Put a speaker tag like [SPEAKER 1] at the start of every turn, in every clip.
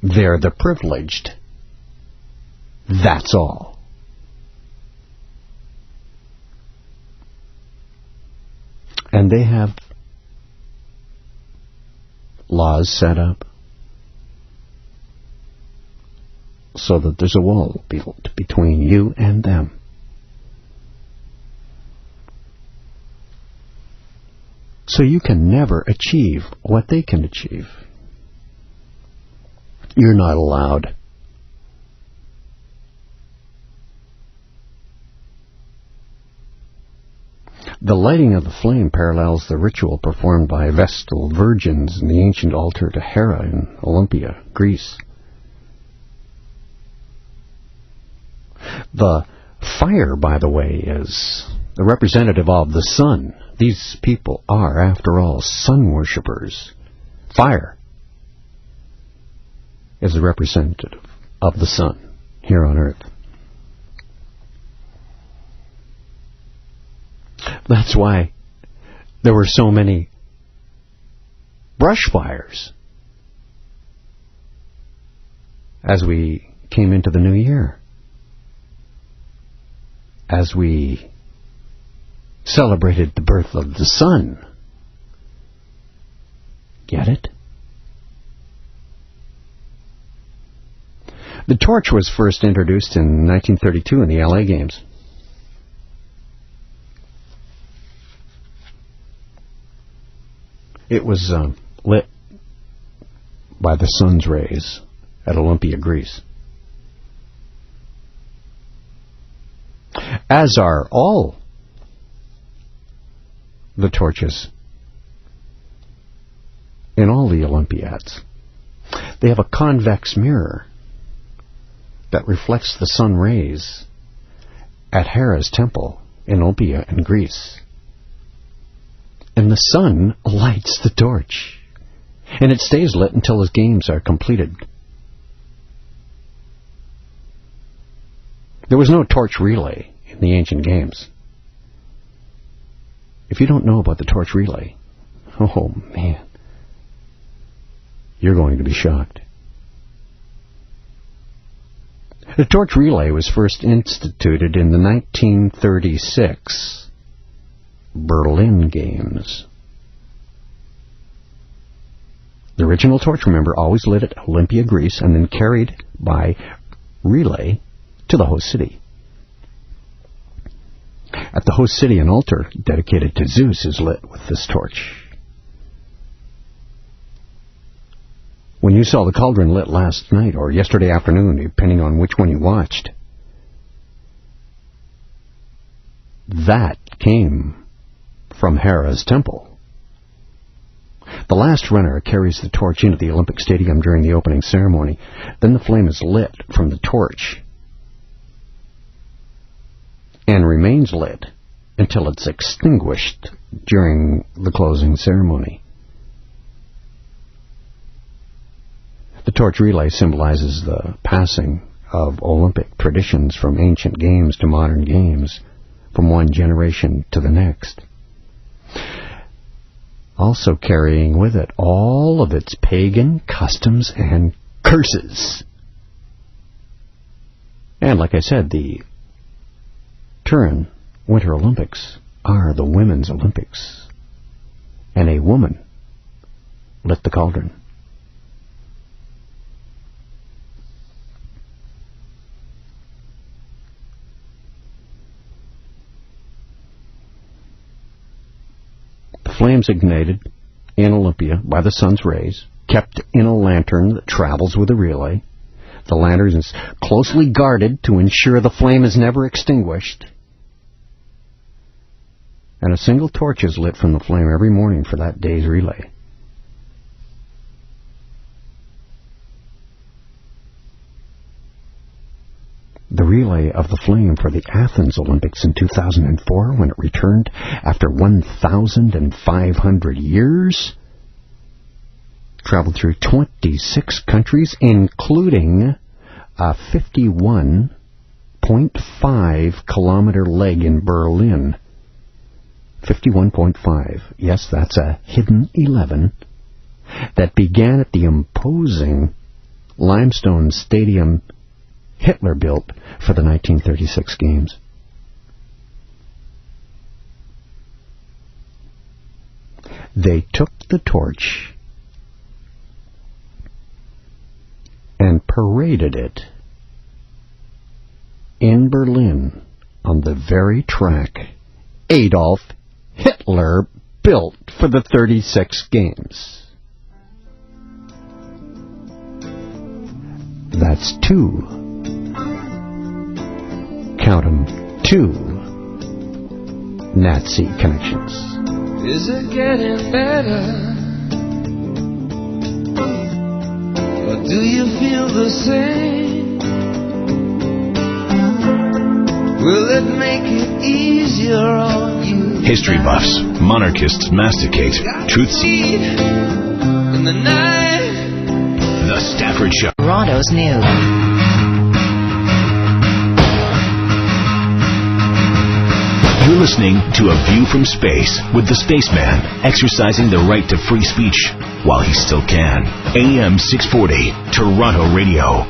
[SPEAKER 1] They're the privileged. That's all. And they have laws set up so that there's a wall built between you and them. So you can never achieve what they can achieve. You're not allowed. The lighting of the flame parallels the ritual performed by Vestal virgins in the ancient altar to Hera in Olympia, Greece. The fire, by the way, is the representative of the sun. These people are, after all, sun worshippers. Fire is the representative of the sun here on earth. That's why there were so many brush fires as we came into the new year, as we celebrated the birth of the sun. Get it? The torch was first introduced in 1932 in the LA Games. It was lit by the sun's rays at Olympia, Greece. As are all the torches in all the Olympiads. They have a convex mirror that reflects the sun rays at Hera's temple in Olympia in Greece. And the sun lights the torch. And it stays lit until the games are completed. There was no torch relay in the ancient games. If you don't know about the torch relay, oh man, you're going to be shocked. The torch relay was first instituted in the 1936 Berlin Games. The original torch, remember, always lit at Olympia, Greece, and then carried by relay to the host city. At the host city, an altar dedicated to Zeus is lit with this torch. When you saw the cauldron lit last night or yesterday afternoon, depending on which one you watched, that came from Hera's temple. The last runner carries the torch into the Olympic Stadium during the opening ceremony. Then the flame is lit from the torch and remains lit until it's extinguished during the closing ceremony. The torch relay symbolizes the passing of Olympic traditions from ancient games to modern games, from one generation to the next. Also carrying with it all of its pagan customs and curses. And like I said, the Turin Winter Olympics are the Women's Olympics. And a woman lit the cauldron. The flames ignited in Olympia by the sun's rays, kept in a lantern that travels with a relay. The lantern is closely guarded to ensure the flame is never extinguished. And a single torch is lit from the flame every morning for that day's relay. The relay of the flame for the Athens Olympics in 2004, when it returned after 1,500 years, traveled through 26 countries, including a 51.5 kilometer leg in Berlin. 51.5. Yes, that's a hidden 11 that began at the imposing limestone stadium Hitler built for the 1936 games. They took the torch and paraded it in Berlin on the very track Adolf Hitler built for the 36 games. That's two. Count 'em, two Nazi connections.
[SPEAKER 2] Is it getting better? Or do you feel the same? Will it make it easier on you?
[SPEAKER 3] History buffs, monarchists masticate, truth seed.
[SPEAKER 2] In the night,
[SPEAKER 3] The Stafford Show.
[SPEAKER 4] Toronto's new.
[SPEAKER 3] You're listening to A View from Space with the Spaceman exercising the right to free speech while he still can. AM 640, Toronto Radio.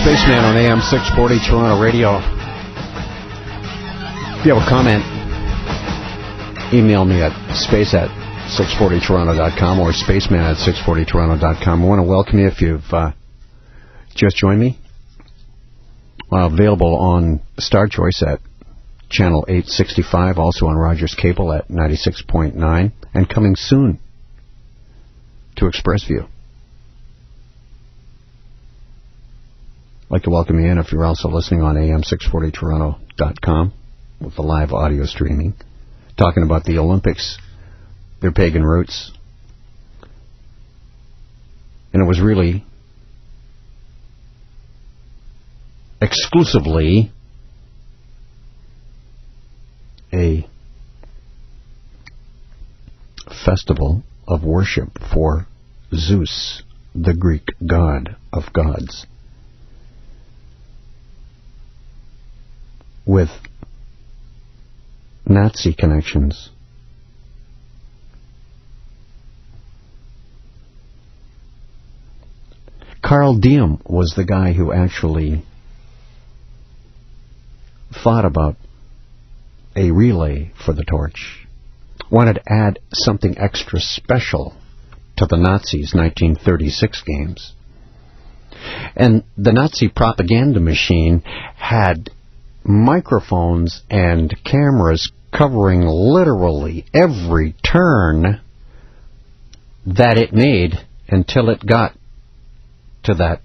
[SPEAKER 1] Spaceman on AM 640 Toronto Radio. If you have a comment, email me at space@640toronto.com or spaceman@640toronto.com. I want to welcome you if you've just joined me. Available on Star Choice at channel 865, also on Rogers Cable at 96.9, and coming soon to ExpressView. I'd like to welcome you in if you're also listening on AM640toronto.com with the live audio streaming, talking about the Olympics, their pagan roots. And it was really exclusively a festival of worship for Zeus, the Greek god of gods, with Nazi connections. Carl Diem was the guy who actually thought about a relay for the torch, wanted to add something extra special to the Nazis' 1936 games. And the Nazi propaganda machine had microphones and cameras covering literally every turn that it made until it got to that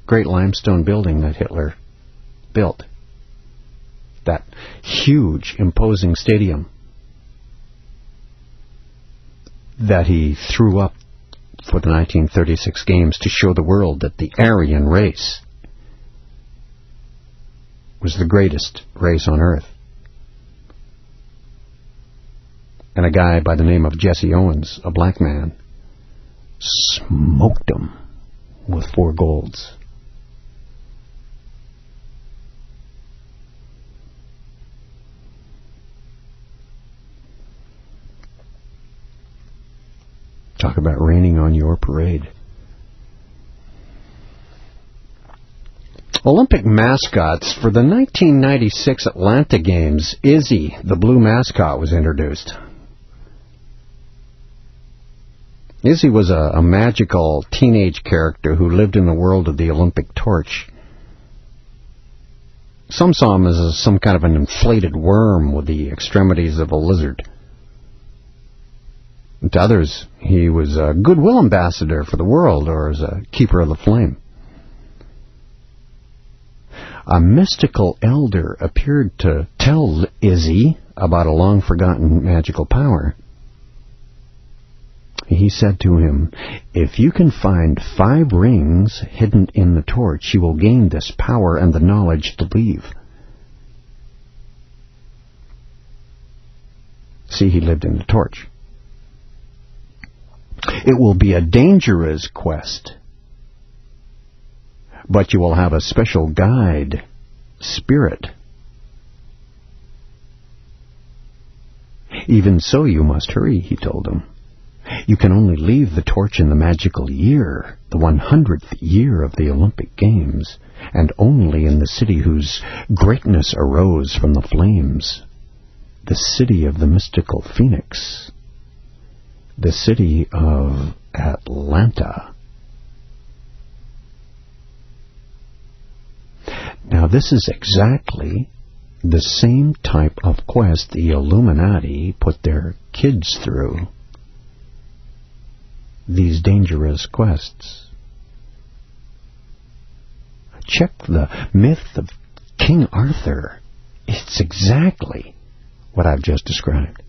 [SPEAKER 1] great limestone building that Hitler built. That huge, imposing stadium that he threw up for the 1936 games to show the world that the Aryan race was the greatest race on earth. And a guy by the name of Jesse Owens, a black man, smoked him with 4 golds. Talk about raining on your parade. Olympic mascots for the 1996 Atlanta Games. Izzy, the blue mascot, was introduced. Izzy was a magical teenage character who lived in the world of the Olympic torch. Some saw him as some kind of an inflated worm with the extremities of a lizard. And to others, he was a goodwill ambassador for the world, or as a keeper of the flame. A mystical elder appeared to tell Izzy about a long-forgotten magical power. He said to him, "If you can find 5 rings hidden in the torch, you will gain this power and the knowledge to leave." See, he lived in the torch. It will be a dangerous quest, but you will have a special guide, spirit. Even so, you must hurry, he told them. You can only leave the torch in the magical year, the 100th year of the Olympic Games, and only in the city whose greatness arose from the flames, the city of the mystical phoenix, the city of Atlanta. Now, this is exactly the same type of quest the Illuminati put their kids through. These dangerous quests. Check the myth of King Arthur. It's exactly what I've just described.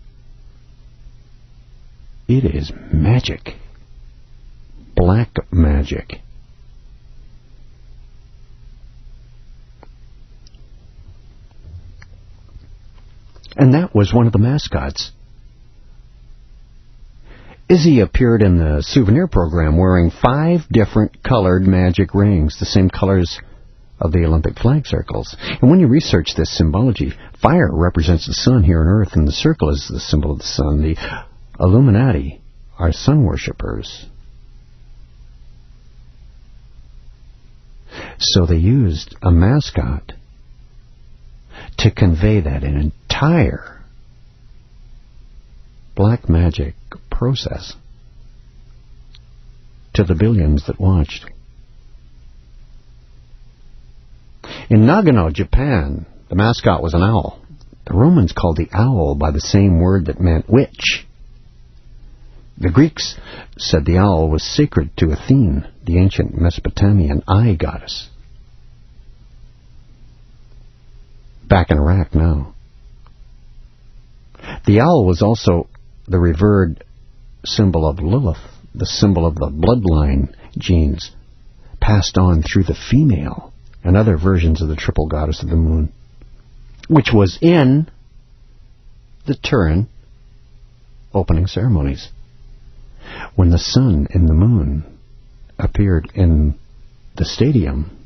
[SPEAKER 1] It is magic. Black magic. And that was one of the mascots. Izzy appeared in the souvenir program wearing 5 different colored magic rings, the same colors of the Olympic flag circles. And when you research this symbology, fire represents the sun here on Earth, and the circle is the symbol of the sun. The Illuminati are sun worshippers. So they used a mascot to convey that an entire black magic process to the billions that watched. In Nagano, Japan, the mascot was an owl. The Romans called the owl by the same word that meant witch. The Greeks said the owl was sacred to Athene, the ancient Mesopotamian eye goddess. Back in Iraq now. The owl was also the revered symbol of Lilith, the symbol of the bloodline genes passed on through the female and other versions of the triple goddess of the moon, which was in the Turin opening ceremonies. When the sun and the moon appeared in the stadium,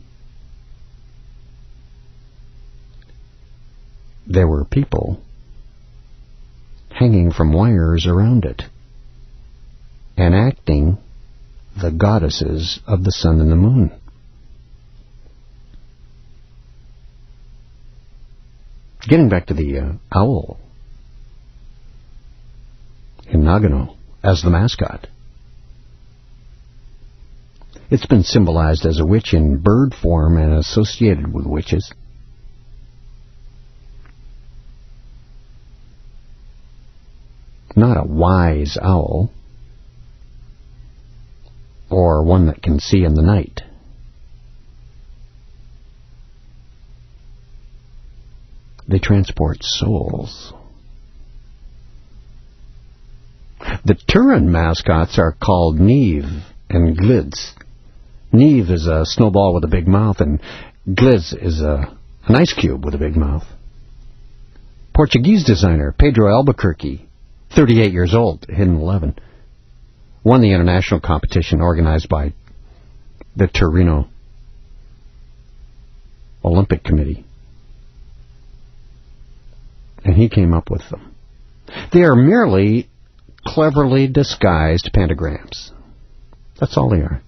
[SPEAKER 1] there were people hanging from wires around it, enacting the goddesses of the sun and the moon. Getting back to the owl in Nagano as the mascot. It's been symbolized as a witch in bird form and associated with witches. Not a wise owl, or one that can see in the night. They transport souls. The Turin mascots are called Neve and Glids. Neve is a snowball with a big mouth, and Glids is an ice cube with a big mouth. Portuguese designer Pedro Albuquerque, 38 years old, Hidden 11, won the international competition organized by the Torino Olympic Committee. And he came up with them. They are merely cleverly disguised pentagrams. That's all they are.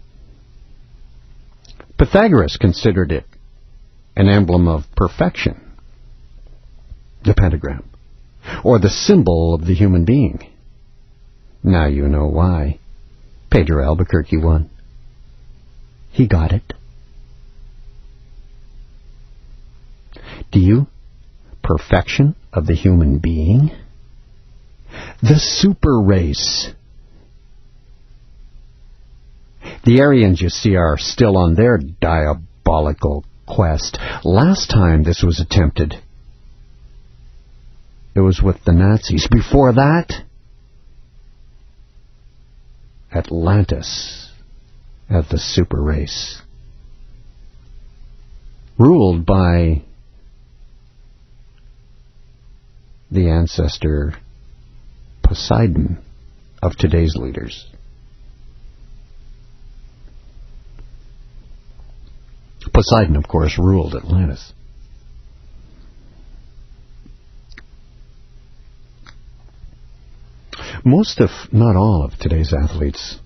[SPEAKER 1] Pythagoras considered it an emblem of perfection, the pentagram, or the symbol of the human being. Now you know why Pedro Albuquerque won. He got it. Do you? Perfection of the human being? The super race. The Aryans, you see, are still on their diabolical quest. Last time this was attempted, it was with the Nazis. Before that, Atlantis as the super race, ruled by the ancestor Poseidon of today's leaders. Poseidon, of course, ruled Atlantis. Most, if not all, of today's athletes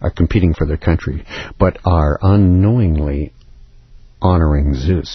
[SPEAKER 1] are competing for their country, but are unknowingly honoring Zeus.